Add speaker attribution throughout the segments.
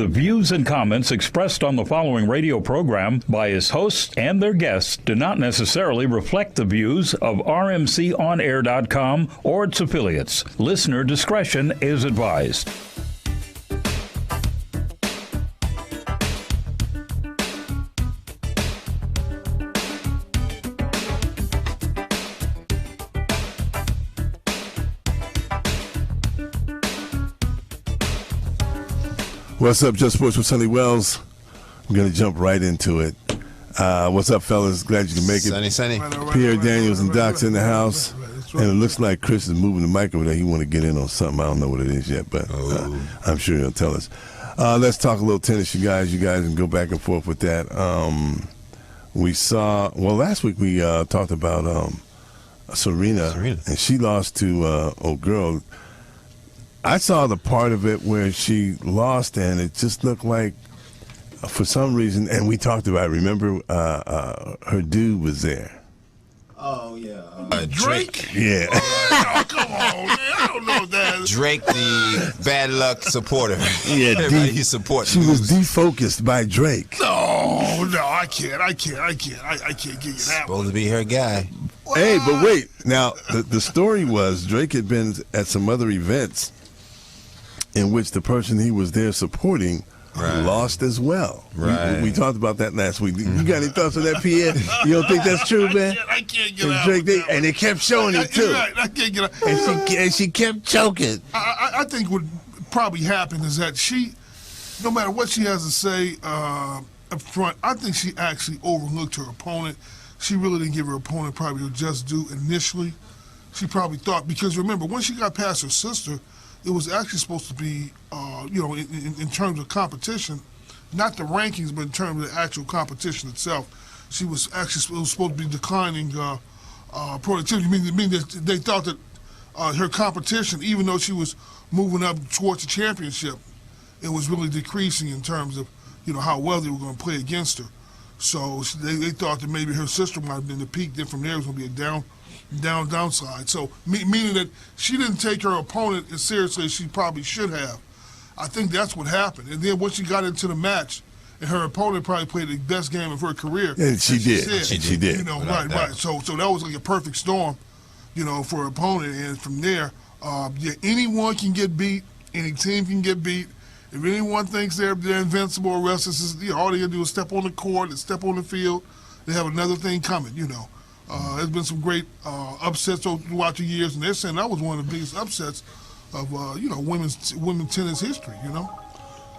Speaker 1: The views and comments expressed on the following radio program by its hosts and their guests do not necessarily reflect the views of RMCOnAir.com or its affiliates. Listener discretion is advised.
Speaker 2: What's up, Just Sports with Sonny Wells? I'm going to jump right into it. What's up, fellas? Glad you can make it.
Speaker 3: Sunny.
Speaker 2: Pierre Daniels and Doc's in the house. And it looks like Chris is moving the mic over there. He want to get in on something. I don't know what it is yet, but I'm sure he'll tell us. Let's talk a little tennis, you guys, and go back and forth with that. Last week we talked about Serena, and she lost to old girl. I saw the part of it where she lost, and it just looked like, for some reason, and we talked about it, remember, her dude was there.
Speaker 3: Oh, yeah.
Speaker 4: Drake?
Speaker 2: Yeah.
Speaker 4: Oh, come on, man. I don't know that.
Speaker 3: Drake, the bad luck supporter.
Speaker 2: Yeah,
Speaker 3: Everybody he supports.
Speaker 2: She was defocused by Drake.
Speaker 4: No, I can't give you that
Speaker 3: Supposed to be her guy.
Speaker 2: Hey, but wait. Now, the story was Drake had been at some other events in which the person he was there supporting lost as well.
Speaker 3: Right.
Speaker 2: We talked about that last week. You got any thoughts on that, Pierre? You don't think that's true, man?
Speaker 4: I can't get
Speaker 2: And
Speaker 4: out.
Speaker 2: Drake, and they kept showing it too.
Speaker 4: Right, I can't get out.
Speaker 2: And she kept choking.
Speaker 4: I think what probably happened is that she, no matter what she has to say up front, I think she actually overlooked her opponent. She really didn't give her opponent probably her just due initially. She probably thought, because remember, when she got past her sister, it was actually supposed to be, in terms of competition, not the rankings, but in terms of the actual competition itself. She was actually supposed to be declining productivity, meaning that they thought that her competition, even though she was moving up towards the championship, it was really decreasing in terms of, how well they were going to play against her. So they thought that maybe her sister might have been the peak. Then from there it was going to be a downside. So meaning that she didn't take her opponent as seriously as she probably should have. I think that's what happened. And then once she got into the match, and her opponent probably played the best game of her career.
Speaker 2: And she did. She did.
Speaker 4: Right. So that was like a perfect storm, for her opponent. And from there, anyone can get beat. Any team can get beat. If anyone thinks they're invincible or restless, all they gotta do is step on the court and step on the field. They have another thing coming. There's been some great upsets throughout the years, and they're saying that was one of the biggest upsets of women's tennis history.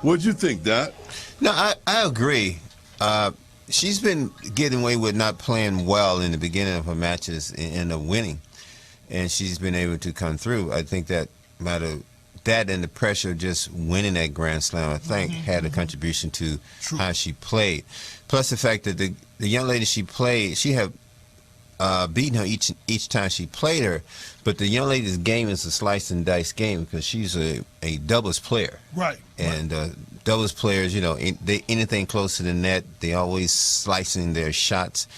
Speaker 2: What'd you think, Doc?
Speaker 3: No, I agree. She's been getting away with not playing well in the beginning of her matches and end up winning, and she's been able to come through. I think that that and the pressure of just winning that Grand Slam, I think, had a contribution to how she played. Plus the fact that the young lady she played, she had beaten her each time she played her, but the young lady's game is a slice and dice game because she's a doubles player.
Speaker 4: Right.
Speaker 3: And doubles players, they anything close to the net, they always slicing their shots.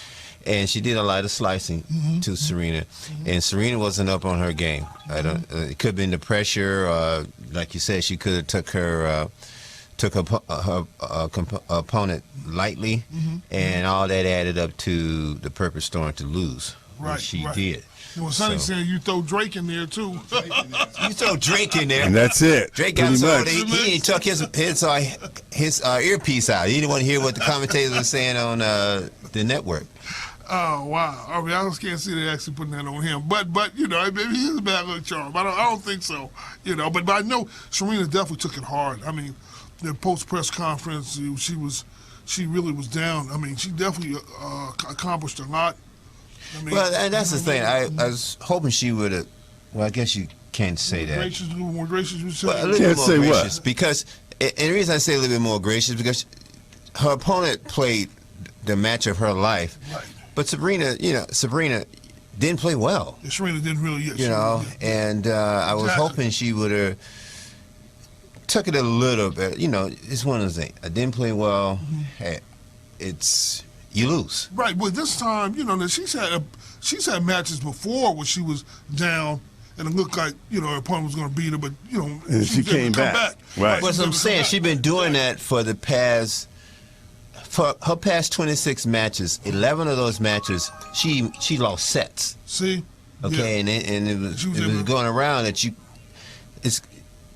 Speaker 3: And she did a lot of slicing to Serena, and Serena wasn't up on her game. It could have been the pressure. Like you said, she could have took her opponent lightly, and all that added up to the perfect storm to lose.
Speaker 4: Right.
Speaker 3: She did.
Speaker 4: Sonny's saying you throw Drake in there too.
Speaker 3: You throw Drake in there,
Speaker 2: and that's it.
Speaker 3: Drake got so he ain't took his earpiece out. He didn't want to hear what the commentators were saying on the network.
Speaker 4: Oh wow! I mean, I just can't see they actually putting that on him. But maybe he's a bad luck charm. I don't think so. But I know Serena definitely took it hard. I mean, the post press conference, she really was down. I mean, she definitely accomplished a lot.
Speaker 3: Well, and that's the thing. I was hoping she would have. Well, I guess you can't say that.
Speaker 4: More gracious, you say.
Speaker 3: Well, a little bit more gracious, because, and the reason I say a little bit more gracious because her opponent played the match of her life.
Speaker 4: Right.
Speaker 3: But Serena didn't play well.
Speaker 4: Yeah, Serena didn't really,
Speaker 3: and I was hoping she would have took it a little bit. It's one of those things. I didn't play well. Hey, you lose.
Speaker 4: Right. Well, this time, she's had matches before where she was down and it looked like her opponent was going to beat her, but
Speaker 2: And she
Speaker 4: was able
Speaker 2: came
Speaker 4: to come
Speaker 2: back. Right.
Speaker 3: But I'm saying she's been doing that for her past 26 matches. 11 of those matches, she lost sets.
Speaker 4: See.
Speaker 3: Okay,
Speaker 4: Yeah.
Speaker 3: and it was going around that it's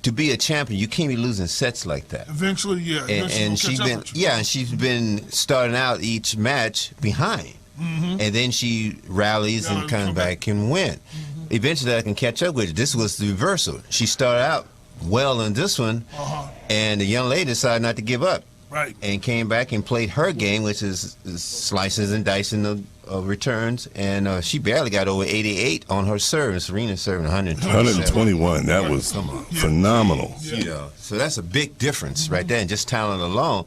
Speaker 3: to be a champion, you can't be losing sets like that.
Speaker 4: Eventually, yeah.
Speaker 3: And she's been starting out each match behind, and then she rallies and comes back and win. Eventually, I can catch up with it. This was the reversal. She started out well in this one, and the young lady decided not to give up.
Speaker 4: Right.
Speaker 3: And came back and played her game, which is slices and dicing of returns, and she barely got over 88 on her serve. And Serena serving
Speaker 2: 121. That was phenomenal.
Speaker 3: So that's a big difference right there, and just talent alone.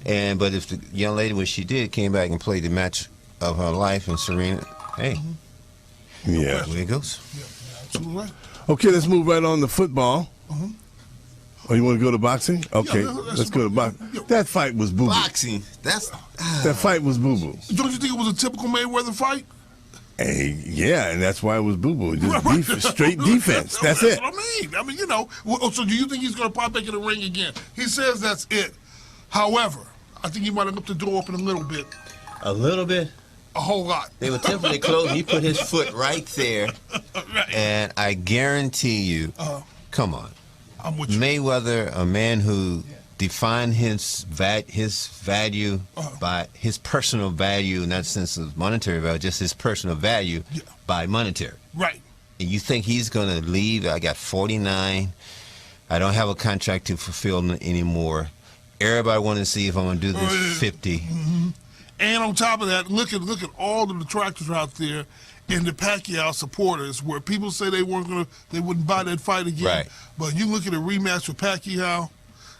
Speaker 3: But if the young lady, what she did, came back and played the match of her life, and Serena, hey,
Speaker 2: Yeah.
Speaker 3: there it goes.
Speaker 4: Yeah, absolutely right.
Speaker 2: Okay, let's move right on to football. Oh, you want to go to boxing? Okay, let's go to boxing. That fight was boo-boo.
Speaker 3: Boxing,
Speaker 2: That fight was boo-boo.
Speaker 4: Don't you think it was a typical Mayweather fight?
Speaker 2: Hey, yeah, and that's why it was boo-boo. Just straight defense. That's it.
Speaker 4: What I mean, so do you think he's going to pop back in the ring again? He says that's it. However, I think he might have left the door open a little bit.
Speaker 3: A little bit.
Speaker 4: A whole lot.
Speaker 3: They were tempting to close. He put his foot right there,
Speaker 4: Right.
Speaker 3: and I guarantee you, come on,
Speaker 4: I'm with you.
Speaker 3: Mayweather, a man who defined his value by his personal value, not in the sense of monetary value, just his personal value by monetary.
Speaker 4: Right.
Speaker 3: And you think he's going to leave? I got 49. I don't have a contract to fulfill anymore. Everybody want to see if I'm going to do this 50.
Speaker 4: And on top of that, look at all the detractors out there and the Pacquiao supporters, where people say they wouldn't buy that fight again.
Speaker 3: Right.
Speaker 4: But you look at a rematch with Pacquiao,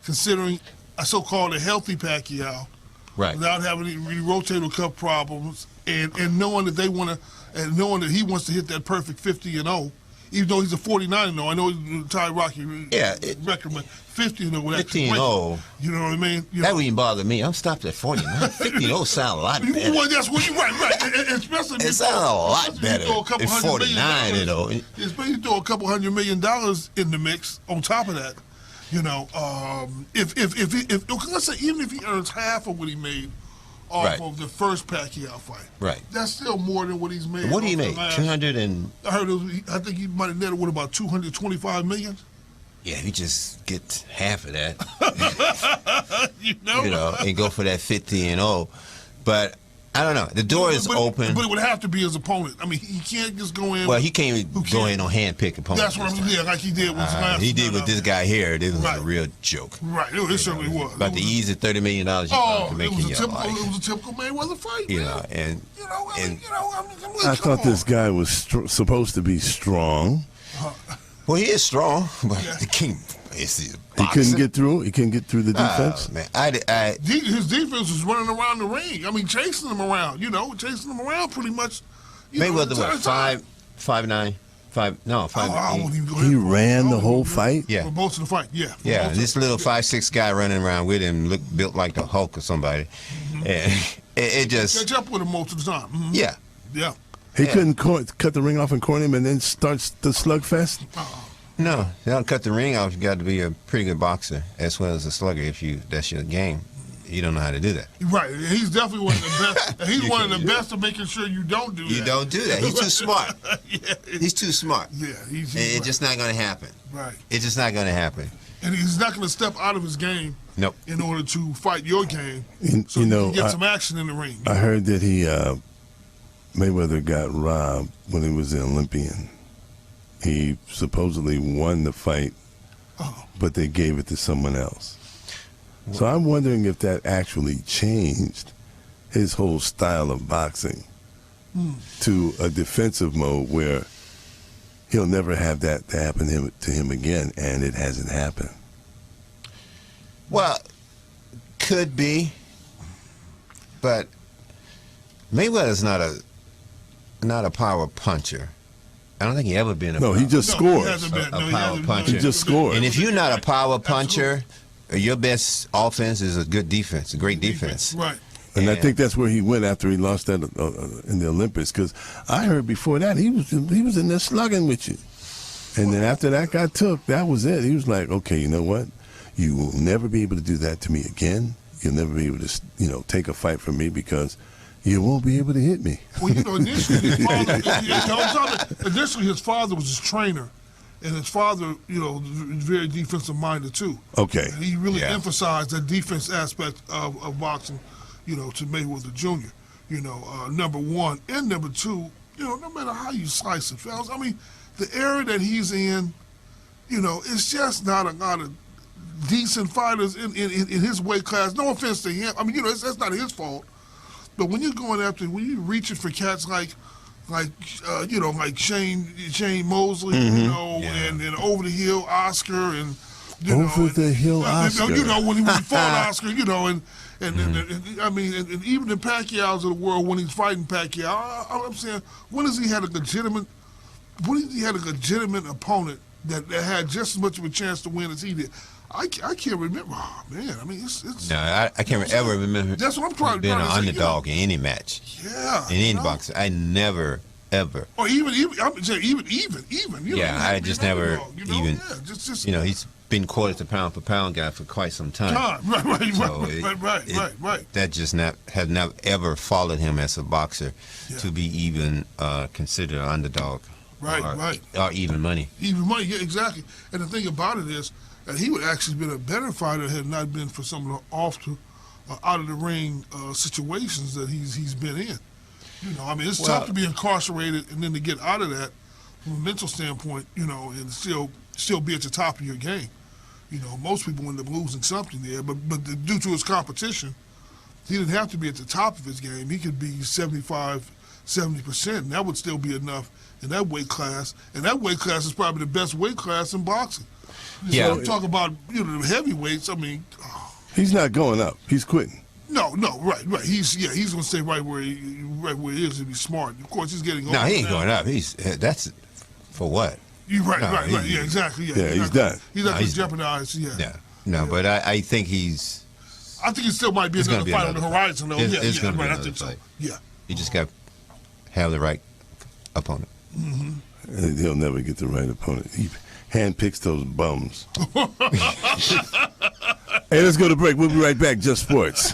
Speaker 4: considering a so-called a healthy Pacquiao,
Speaker 3: Right.
Speaker 4: without having any rotator cuff problems, and knowing that they want to, and knowing that he wants to hit that perfect 50-0, even though he's a 49-0. I know he's Ty Rocky record, but 50-0 would actually
Speaker 3: 50-0.
Speaker 4: You know what I mean?
Speaker 3: That wouldn't bother me. I'm stopped at 49. 50-0 sound a lot better.
Speaker 4: Well, that's what you're right. And especially
Speaker 3: It sounds a lot better than 49, you know.
Speaker 4: Especially you throw a couple $100 million in the mix on top of that. If let's say even if he earns half of what he made off of the first Pacquiao fight,
Speaker 3: right,
Speaker 4: that's still more than what he's made.
Speaker 3: What do you make? 200 and
Speaker 4: I heard I think he might have netted with about $225 million.
Speaker 3: Yeah, if you just get half of that, and go for that 50-0. But I don't know. The door is open.
Speaker 4: But it would have to be his opponent. I mean, he can't just go in.
Speaker 3: Well, he can't go in on hand-pick opponents.
Speaker 4: That's what I'm saying. Like he did with his last.
Speaker 3: He did with this guy here. This was a real joke.
Speaker 4: Right. It certainly was.
Speaker 3: About the easy $30 million you can make in your life.
Speaker 4: It was a typical Mayweather fight.
Speaker 2: I thought this guy was supposed to be strong.
Speaker 3: Well, he is strong, but he can't.
Speaker 2: He couldn't get through. He couldn't get through the defense.
Speaker 3: Man,
Speaker 4: his defense was running around the ring. I mean, chasing him around. Chasing him around pretty much.
Speaker 3: Mayweather, what, 5'9", 5? No, 5'8".
Speaker 2: He ran the whole fight.
Speaker 3: Yeah,
Speaker 4: for most of the fight. Yeah.
Speaker 3: Yeah, this little 5'6" guy running around with him built like the Hulk or somebody, and it just
Speaker 4: catch up with him most of the time.
Speaker 3: Yeah.
Speaker 4: Yeah.
Speaker 2: He couldn't cut the ring off and corner him, and then starts the slugfest.
Speaker 3: No, you don't cut the ring off. You got to be a pretty good boxer as well as a slugger. That's your game. You don't know how to do that.
Speaker 4: Right. He's definitely one of the best. He's one of the best at making sure you don't do that.
Speaker 3: You don't do that. He's too smart. He's too smart.
Speaker 4: Yeah.
Speaker 3: It's just not going to happen.
Speaker 4: Right.
Speaker 3: It's just not going to happen.
Speaker 4: And he's not going to step out of his game.
Speaker 3: Nope.
Speaker 4: In order to fight your game, so
Speaker 2: you
Speaker 4: can get some action in the ring.
Speaker 2: I heard that Mayweather got robbed when he was an Olympian. He supposedly won the fight, but they gave it to someone else. So I'm wondering if that actually changed his whole style of boxing to a defensive mode where he'll never have that to happen to him again, and it hasn't happened.
Speaker 3: Well, could be, but Mayweather's not a power puncher. I don't think he ever been
Speaker 2: he just scores.
Speaker 3: A power puncher.
Speaker 2: He just scores.
Speaker 3: And if you're not a power puncher, your best offense is a good defense, a great defense.
Speaker 4: Right.
Speaker 2: And I think that's where he went after he lost that in the Olympics. Because I heard before that he was in there slugging with you. And then after that guy took, that was it. He was like, okay, you know what? You will never be able to do that to me again. You'll never be able to, take a fight from me because you won't be able to hit me.
Speaker 4: Well, initially his father was his trainer, and his father, was very defensive minded too.
Speaker 2: Okay.
Speaker 4: And he really emphasized the defense aspect of boxing, to Mayweather Jr. Number one and number two, no matter how you slice it, fellas. I mean, the era that he's in, it's just not a lot of decent fighters in his weight class. No offense to him. I mean, that's not his fault. But when you're reaching for cats like Shane Mosley, and over the hill Oscar, and
Speaker 2: over the hill Oscar,
Speaker 4: when he fought Oscar, and I mean, and even the Pacquiao's of the world when he's fighting Pacquiao, I'm saying, when has he had a legitimate opponent that had just as much of a chance to win as he did? I can't remember. Oh, man, I mean, it's
Speaker 3: no, I can't ever remember.
Speaker 4: That's what I'm trying
Speaker 3: being
Speaker 4: to
Speaker 3: an
Speaker 4: say,
Speaker 3: underdog in any match.
Speaker 4: Yeah,
Speaker 3: in any boxing, I never ever.
Speaker 4: Or even. I'm saying even.
Speaker 3: I just never even.
Speaker 4: Yeah, just.
Speaker 3: He's been quoted the pound for pound guy for quite some time.
Speaker 4: Right.
Speaker 3: That just have never ever followed him as a boxer to be even considered an underdog.
Speaker 4: Right.
Speaker 3: Or even money.
Speaker 4: Even money, yeah, exactly. And the thing about it is that he would actually been a better fighter had it not been for some of the out of the ring situations that he's been in. I mean, it's tough to be incarcerated and then to get out of that from a mental standpoint, and still be at the top of your game. Most people end up losing something there, but due to his competition, he didn't have to be at the top of his game. He could be 70%, and that would still be enough in that weight class. And that weight class is probably the best weight class in boxing.
Speaker 3: Yeah.
Speaker 4: So talk about the heavyweights. I mean,
Speaker 2: he's not going up. He's quitting.
Speaker 4: No, right. He's going to stay right where he is to be smart. Of course, he's getting older.
Speaker 3: No, he ain't going up. That's for what?
Speaker 4: You're right. Yeah, exactly. Yeah,
Speaker 2: he's done.
Speaker 4: He's not going to jeopardize.
Speaker 3: But I think he's.
Speaker 4: I think it still might be another fight on the horizon, though.
Speaker 3: It's going to be
Speaker 4: right. I
Speaker 3: another
Speaker 4: think so.
Speaker 3: fight.
Speaker 4: Yeah.
Speaker 3: You just got to have the right opponent.
Speaker 2: Mm-hmm. He'll never get the right opponent. He handpicks those bums. Hey, let's go to break. We'll be right back. Just Sports.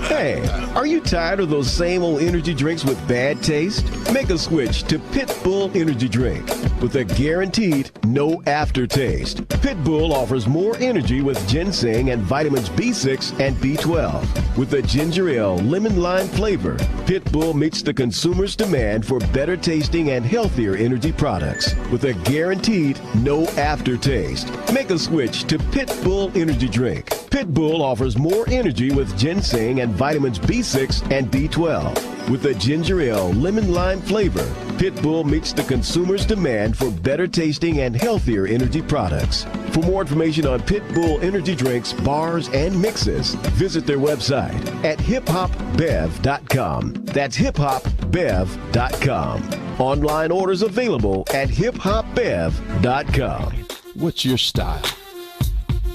Speaker 5: Hey, are you tired of those same old energy drinks with bad taste? Make a switch to Pit Bull Energy Drink with a guaranteed no aftertaste. Pit Bull offers more energy with ginseng and vitamins B6 and B12. With a ginger ale lemon lime flavor, Pit Bull meets the consumer's demand for better tasting and healthier energy products with a guaranteed no aftertaste. Make a switch to Pit Bull Energy Drink. Pit Bull offers more energy with ginseng and vitamins B6 and B12. With a ginger ale lemon lime flavor, Pit Bull meets the consumer's demand for better tasting and healthier energy products. For more information on Pit Bull energy drinks, bars, and mixes, visit their website at hiphopbev.com. That's hiphopbev.com. Online orders available at hiphopbev.com.
Speaker 6: What's your style?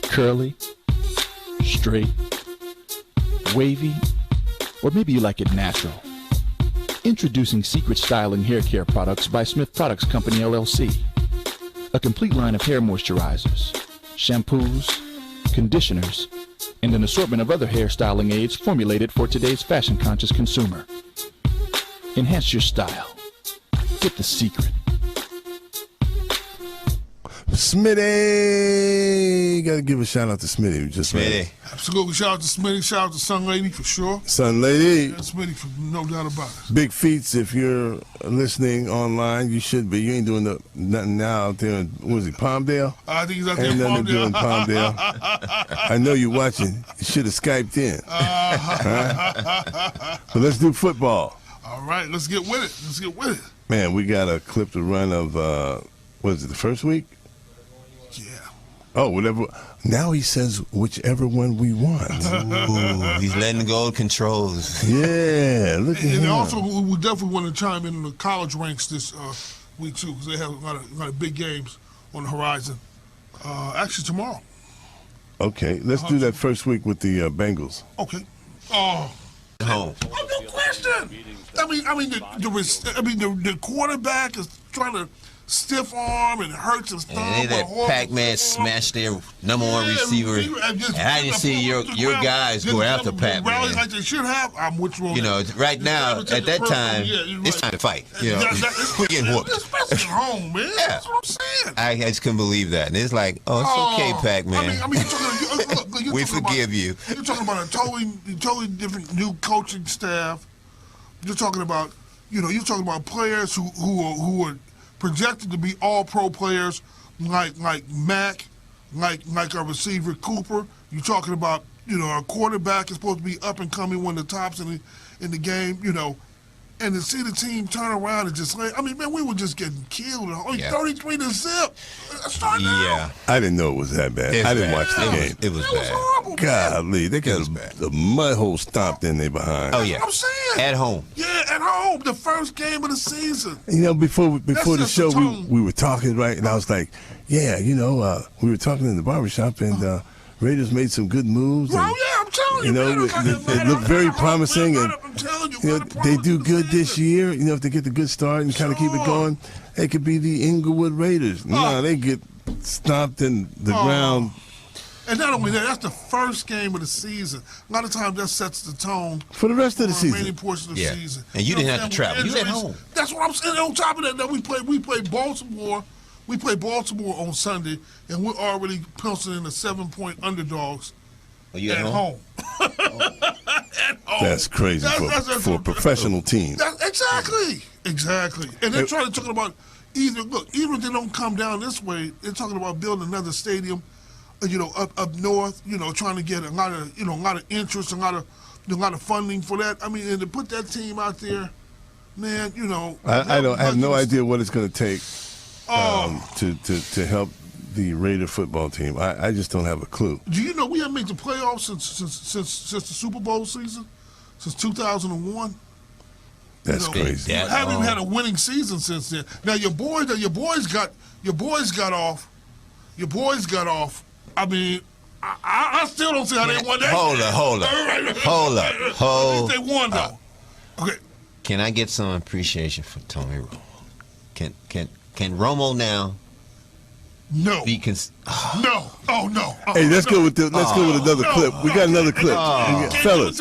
Speaker 6: Curly? Straight? Wavy? Or maybe you like it natural? Introducing Secret Styling Hair Care Products by Smith Products Company, LLC. A complete line of hair moisturizers, shampoos, conditioners, and an assortment of other hair styling aids formulated for today's fashion-conscious consumer. Enhance your style. Get the secret.
Speaker 2: Smitty, got to give a shout out to Smitty.
Speaker 3: Smitty.
Speaker 4: Absolutely. Shout out to Smitty. Shout out to Sun Lady for sure.
Speaker 2: Sun Lady.
Speaker 4: And Smitty, for no doubt about it.
Speaker 2: Big Feats, if you're listening online, you should be. You ain't doing nothing now out there in, what is it, Palmdale?
Speaker 4: I think he's out there in
Speaker 2: Ain't nothing to do in
Speaker 4: Palmdale.
Speaker 2: Palmdale. I know you're watching. You should have Skyped in. So let's do football.
Speaker 4: All right, let's get with it.
Speaker 2: Man, we got a clip to run of, what is it, the first week?
Speaker 4: Yeah.
Speaker 2: Oh, whatever. Now he says whichever one we want.
Speaker 3: Ooh, he's letting go of controls.
Speaker 2: Yeah, look at him.
Speaker 4: And also, we definitely want to chime in on the college ranks this week, too, because they have a lot of big games on the horizon. Actually, tomorrow.
Speaker 2: Okay, let's do that first week with the Bengals.
Speaker 4: Okay. Oh.
Speaker 3: Home.
Speaker 4: Oh, no question. I mean, the quarterback is trying to stiff arm and hurts his thumb.
Speaker 3: And they let Pac-Man smash their number one receiver. And I didn't see your guys go after Pac-Man.
Speaker 4: Like they should have. I'm with you on
Speaker 3: You know,
Speaker 4: that.
Speaker 3: right now, at that time, it's time to fight. You know, we're getting whooped.
Speaker 4: Especially at home, man.
Speaker 3: Yeah.
Speaker 4: That's what I'm saying.
Speaker 3: I just couldn't believe that. And it's like, oh, it's okay, Pac-Man.
Speaker 4: I mean, you're
Speaker 3: We
Speaker 4: talking
Speaker 3: forgive you.
Speaker 4: You're talking about a totally different new coaching staff. You're talking about, you're talking about players who are projected to be all-pro players, like Mac, like our receiver Cooper. You're talking about, our quarterback is supposed to be up and coming, one of the tops in the game, and to see the team turn around and just man, we were just getting killed. 33-0. Start now.
Speaker 3: Yeah.
Speaker 2: I didn't know it was that bad. I didn't watch the game.
Speaker 3: It was
Speaker 4: That was
Speaker 3: bad.
Speaker 4: horrible.
Speaker 2: Golly, they got
Speaker 3: bad.
Speaker 2: the mud hole stomped in their behind.
Speaker 3: Oh, yeah.
Speaker 4: That's what I'm saying.
Speaker 3: At home.
Speaker 4: Yeah, at home. The first game of the season.
Speaker 2: Before the
Speaker 4: just
Speaker 2: show,
Speaker 4: the tone.
Speaker 2: we were talking, right? And I was like, yeah, we were talking in the barbershop, and Raiders made some good moves.
Speaker 4: Well,
Speaker 2: And,
Speaker 4: yeah, I'm telling you, man.
Speaker 2: it looked very promising, and
Speaker 4: I'm telling you,
Speaker 2: they do good this year. If they get the good start and kind of keep it going, they could be the Inglewood Raiders. No, they get stomped in the ground.
Speaker 4: And not only that, that's the first game of the season. A lot of times that sets the tone
Speaker 2: For the rest of the
Speaker 4: for the remaining
Speaker 2: season.
Speaker 4: portion of the
Speaker 3: Yeah.
Speaker 4: season.
Speaker 3: And you didn't have to travel. You was at home.
Speaker 4: That's what I'm saying. On top of that, we played Baltimore. We played Baltimore on Sunday, and we're already penciling in the 7-point underdogs
Speaker 3: Are you
Speaker 4: at home. At home.
Speaker 2: That's crazy for a professional team.
Speaker 4: Exactly. And they're trying to talk about even if they don't come down this way, they're talking about building another stadium, up north. Trying to get a lot of interest, a lot of funding for that. I mean, and to put that team out there, man,
Speaker 2: I have no idea what it's going to take to help the Raider football team. I just don't have a clue.
Speaker 4: Do you know we haven't made the playoffs since the Super Bowl season, since 2001?
Speaker 2: That's crazy.
Speaker 4: You haven't even had a winning season since then. Now your boys got off. I mean, I still don't see how they won that.
Speaker 3: Hold up.
Speaker 4: They won though. Okay.
Speaker 3: Can I get some appreciation for Tony Romo? Can Romo now
Speaker 4: No.
Speaker 3: be
Speaker 4: No. Oh no.
Speaker 2: Hey, let's go with another clip. We got another clip, fellas.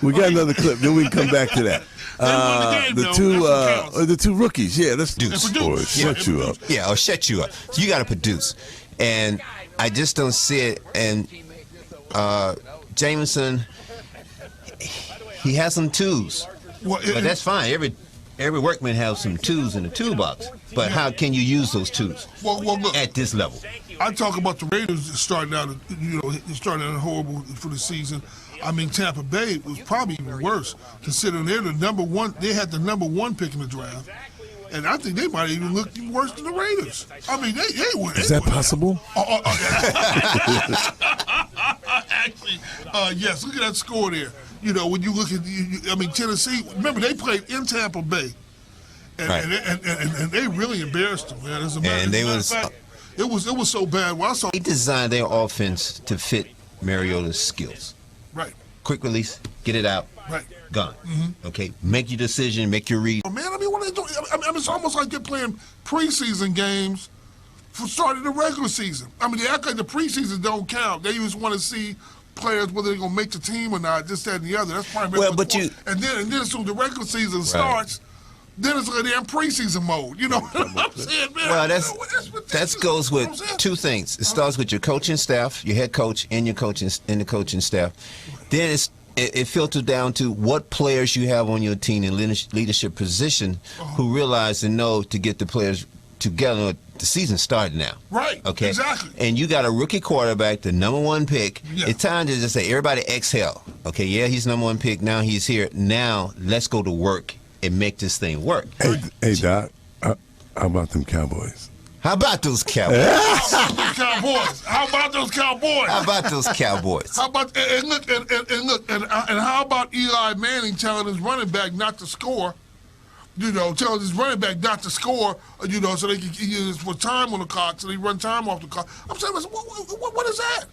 Speaker 2: We got another clip. Then we can come back to that. The two rookies. Yeah, let's do this. Or shut you up.
Speaker 3: Yeah, or shut you up. You got to produce, and I just don't see it. And Jameson, he has some tools, but that's fine. Every workman has some tools in the toolbox. But how can you use those tools
Speaker 4: look,
Speaker 3: at this level?
Speaker 4: I talk about the Raiders starting out horrible for the season. I mean, Tampa Bay was probably even worse, considering they're the number one. They had the number one pick in the draft, and I think they might even look worse than the Raiders. I mean, they were.
Speaker 2: Is that possible?
Speaker 4: Actually, yes. Look at that score there. When you look at, Tennessee. Remember, they played in Tampa Bay, and they really embarrassed them, man. As a matter of fact, it was so bad. Well, I saw
Speaker 3: They designed their offense to fit Mariota's skills.
Speaker 4: right.
Speaker 3: Quick release, get it out,
Speaker 4: Right.
Speaker 3: gone. Okay, make your decision, make your read.
Speaker 4: Oh, man, I mean, what are they doing? I mean, it's almost like they're playing preseason games for starting the regular season. I mean, they act like the preseason don't count. They just want to see players whether they're gonna make the team or not. This, that, and the other. That's probably and then as soon as the regular season starts, then it's like they're in preseason mode. You know what I'm saying, man?
Speaker 3: Well, that goes with two things. It starts with your coaching staff, your head coach, and your coaching staff. Then it filters down to what players you have on your team in leadership position who realize and know to get the players together. The season started now.
Speaker 4: Right.
Speaker 3: Okay.
Speaker 4: Exactly.
Speaker 3: And you got a rookie quarterback, the number one pick.
Speaker 4: Yeah.
Speaker 3: It's time to just say, everybody exhale. Okay, yeah, he's number one pick. Now he's here. Now let's go to work and make this thing work.
Speaker 2: Hey, Doc, how about them Cowboys?
Speaker 3: How about those Cowboys?
Speaker 4: How about those Cowboys?
Speaker 3: How about those Cowboys?
Speaker 4: How about and how about Eli Manning telling his running back not to score? Telling his running back not to score, so they can use for time on the clock, so they run time off the clock. I'm saying, what is that?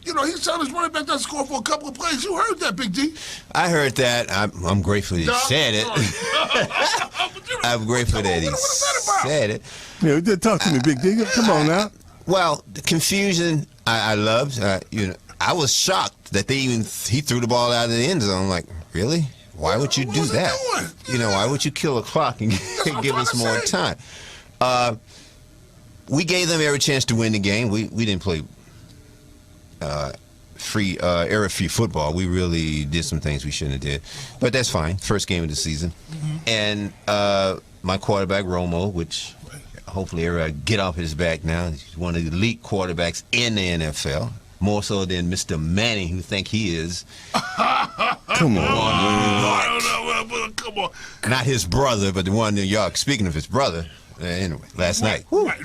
Speaker 4: You know, he's telling his running back not score for a couple of plays. You heard that, Big D.
Speaker 3: I heard that. I'm grateful he said it. I'm grateful that he said it.
Speaker 2: Yeah, talk to me, Big D. Come on now.
Speaker 3: Well, the confusion I loved. I was shocked that he threw the ball out of the end zone. I'm like, really? Why would you do that? Why would you kill a clock and give us more time? We gave them every chance to win the game. We didn't play error-free football. We really did some things we shouldn't have did, but that's fine. First game of the season, and my quarterback Romo, which hopefully everybody get off his back now. He's one of the elite quarterbacks in the NFL, more so than Mr. Manning, who think he is.
Speaker 2: Come on,
Speaker 4: come on.
Speaker 3: Not his brother, but the one in New York. Speaking of his brother, anyway, last night.
Speaker 4: Right.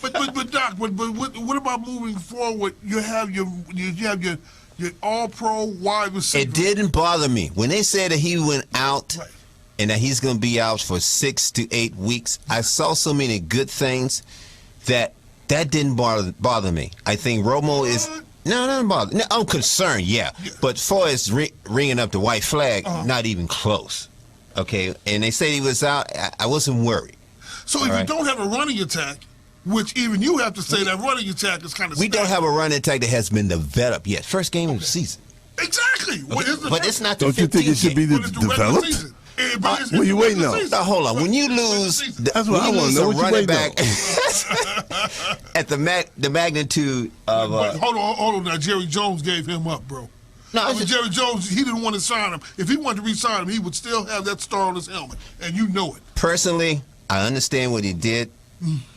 Speaker 4: But Doc, but what about moving forward? You have your All-Pro wide receiver.
Speaker 3: It didn't bother me when they said that he went out.
Speaker 4: Right.
Speaker 3: And that he's going to be out for 6 to 8 weeks. I saw so many good things that didn't bother me. I think Romo is no bother. No, I'm concerned, yeah. But as far as ringing up the white flag, not even close. Okay, and they said he was out. I wasn't worried.
Speaker 4: So if you don't have a running attack, which even you have to say that running attack is kind of.
Speaker 3: We don't have a running attack that has been developed yet. First game of the season.
Speaker 4: Exactly.
Speaker 3: Okay. But it's not the.
Speaker 2: Don't you think it should be developed?
Speaker 4: What
Speaker 2: are you waiting on?
Speaker 3: Now, hold on. When you lose,
Speaker 2: that's what I want to know. What you
Speaker 3: running
Speaker 2: waiting
Speaker 3: back at the magnitude of.
Speaker 4: Hold on. Now Jerry Jones gave him up, bro.
Speaker 3: No,
Speaker 4: Jerry Jones, he didn't want to sign him. If he wanted to re-sign him, he would still have that star on his helmet, and you know it.
Speaker 3: Personally, I understand what he did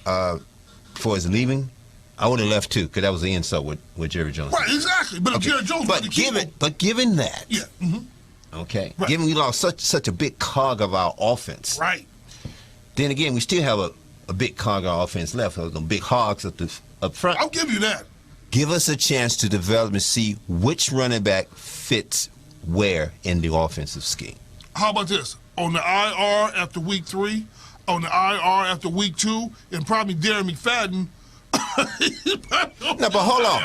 Speaker 3: for his leaving. I would have left too, because that was the insult with Jerry Jones.
Speaker 4: Right, exactly. But if Jerry Jones,
Speaker 3: given that,
Speaker 4: yeah.
Speaker 3: Okay.
Speaker 4: Right.
Speaker 3: Given we lost such a big cog of our offense.
Speaker 4: Right.
Speaker 3: Then again, we still have a big cog of our offense left. The big hogs up front.
Speaker 4: I'll give you that.
Speaker 3: Give us a chance to develop and see which running back fits where in the offensive scheme.
Speaker 4: How about this? On the IR after week 3, on the IR after week 2, and probably Darren McFadden.
Speaker 3: No, but hold on.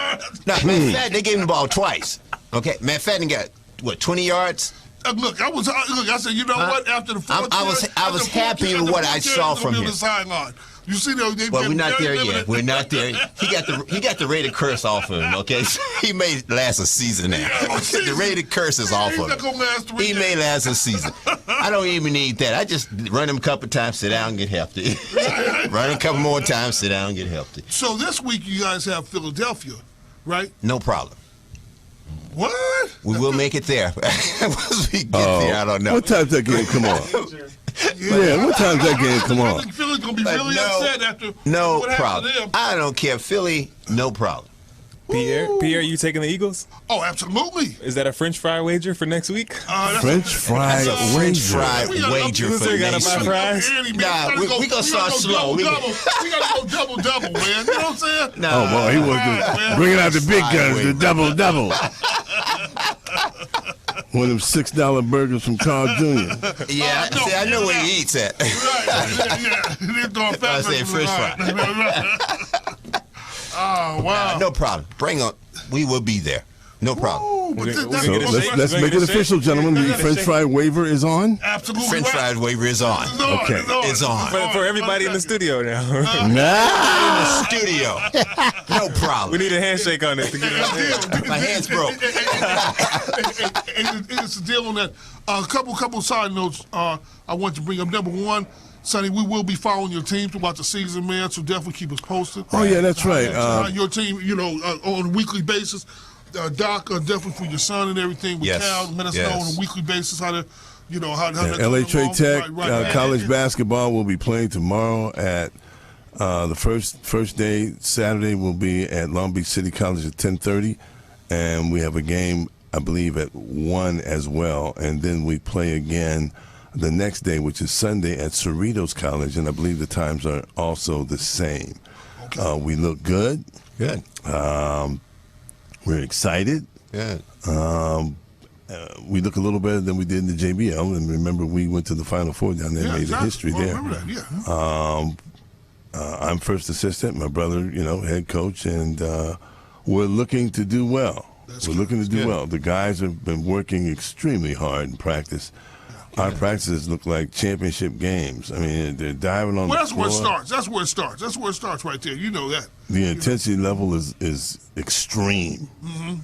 Speaker 3: Now, McFadden, they gave him the ball twice. Okay, McFadden got, 20 yards?
Speaker 4: Look, I said, you know what? After the fourth
Speaker 3: I was happy with what I saw from him.
Speaker 4: You see,
Speaker 3: we're not there yet. We're not there. He got the rated curse off of him. Okay, so he may last a season now. The rated curse is off of him. He may last a season. I don't even need that. I just run him a couple times, sit down, and get healthy. Run him a couple more times, sit down, and get healthy.
Speaker 4: So this week you guys have Philadelphia, right?
Speaker 3: No problem.
Speaker 4: What?
Speaker 3: We will make it there. Once we get there, I don't know.
Speaker 2: What time's that game come on? Yeah, what time's that game come on?
Speaker 4: I think Philly's going to be really upset after
Speaker 3: no
Speaker 4: what
Speaker 3: problem.
Speaker 4: happened to them.
Speaker 3: I don't care. Philly, no problem.
Speaker 7: Pierre, you taking the Eagles?
Speaker 4: Oh, absolutely.
Speaker 7: Is that a French fry wager for next week?
Speaker 2: French fry
Speaker 3: wager for next week. Nah, we gonna start slow. We
Speaker 4: gotta go double, man. You know what I'm saying?
Speaker 3: Nah.
Speaker 2: Oh boy, he was bringing out the big guns, the double. One of them $6 burgers from Carl Jr.
Speaker 3: Yeah, I know where he eats at.
Speaker 4: I
Speaker 3: say French fry.
Speaker 4: Oh, wow.
Speaker 3: No problem. Bring on. We will be there. No problem.
Speaker 2: So let's make it official, gentlemen. The French fry waiver is on?
Speaker 4: Absolutely.
Speaker 3: French fry waiver is on.
Speaker 2: Okay.
Speaker 3: It's on.
Speaker 7: For everybody in the studio now.
Speaker 3: In the studio. No problem.
Speaker 7: We need a handshake on it to get it.
Speaker 3: My hand's broke.
Speaker 4: It's a deal on that. A couple side notes I want to bring up. Number one, Sonny, we will be following your team throughout the season, man, so definitely keep us posted.
Speaker 2: Oh, yeah, that's right.
Speaker 4: Your team, on a weekly basis. Doc, definitely for your son and everything with Cal, let us know on a weekly basis how to, how that's
Speaker 2: LA Trade Tech
Speaker 4: right.
Speaker 2: college basketball will be playing tomorrow at the first day. Saturday will be at Long Beach City College at 10:30, and we have a game, I believe, at 1 as well, and then we play again the next day, which is Sunday, at Cerritos College, and I believe the times are also the same. Okay. We look good.
Speaker 3: Good.
Speaker 2: We're excited.
Speaker 3: Good.
Speaker 2: We look a little better than we did in the JBL, and remember we went to the Final Four down there, made a history there.
Speaker 4: I remember that,
Speaker 2: I'm first assistant, my brother, head coach, and we're looking to do well.
Speaker 4: That's
Speaker 2: We're
Speaker 4: good.
Speaker 2: looking to do
Speaker 3: Good.
Speaker 2: well. The guys have been working extremely hard in practice. Our practices look like championship games. I mean, they're diving on
Speaker 4: Well,
Speaker 2: the
Speaker 4: that's where
Speaker 2: floor.
Speaker 4: it starts. That's where it starts. That's where it starts right there. You know that.
Speaker 2: The intensity level is extreme.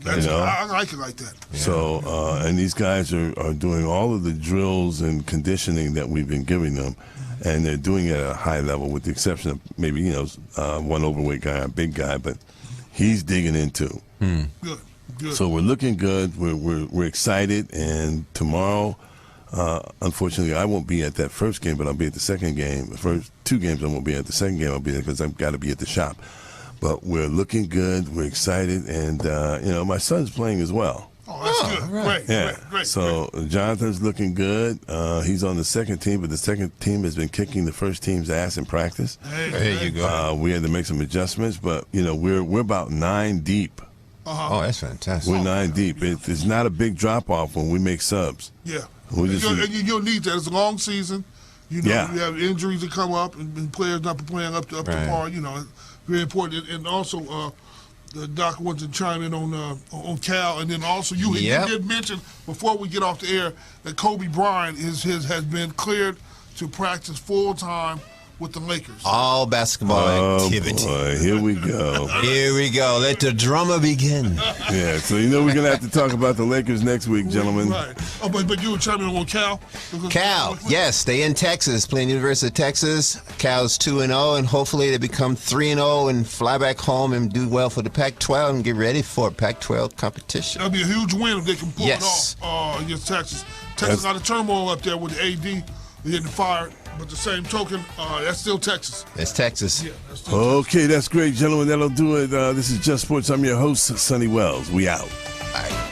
Speaker 4: That's,
Speaker 2: You know?
Speaker 4: I like it like that.
Speaker 2: So, and these guys are doing all of the drills and conditioning that we've been giving them, and they're doing it at a high level, with the exception of maybe one overweight guy, a big guy, but he's digging in too.
Speaker 4: Good. Good.
Speaker 2: So we're looking good. We're excited, and tomorrow, unfortunately, I won't be at that first game, but I'll be at the second game. The first 2 games I won't be at. The second game I'll be there because I've got to be at the shop. But we're looking good. We're excited, and my son's playing as well.
Speaker 4: Oh, that's good. Great.
Speaker 2: Yeah.
Speaker 4: Great.
Speaker 2: So Jonathan's looking good. He's on the second team, but the second team has been kicking the first team's ass in practice.
Speaker 4: Hey,
Speaker 3: There you go.
Speaker 2: We had to make some adjustments, but we're about 9 deep.
Speaker 3: Oh, that's fantastic.
Speaker 2: We're 9 deep. It's not a big drop off when we make subs.
Speaker 4: Yeah.
Speaker 2: We just-
Speaker 4: And you'll need that. It's a long season. You have injuries that come up and players not playing up to
Speaker 3: Right.
Speaker 4: par. It's very important. And also, the doc wants to chime in on Cal, and then also you
Speaker 3: Yep.
Speaker 4: did mention before we get off the air that Kobe Bryant has been cleared to practice full time with the Lakers.
Speaker 3: All basketball activity.
Speaker 2: Boy, here we go.
Speaker 3: Here we go. Let the drama begin.
Speaker 2: Yeah, so we're gonna have to talk about the Lakers next week, gentlemen.
Speaker 4: Right. Oh, but you were chiming in on Cal.
Speaker 3: Cal, yes, they in Texas, playing University of Texas. Cal's 2-0, and hopefully they become 3-0 and fly back home and do well for the Pac-12 and get ready for Pac-12 competition.
Speaker 4: That'd be a huge win if they can pull
Speaker 3: Yes.
Speaker 4: it off against Texas. Texas got a turmoil up there with the AD getting fired, but the same token, that's still Texas.
Speaker 3: It's Texas.
Speaker 4: Yeah, that's still
Speaker 2: Okay, that's great, gentlemen. That'll do it. This is Just Sports. I'm your host, Sonny Wells. We out.
Speaker 3: All right.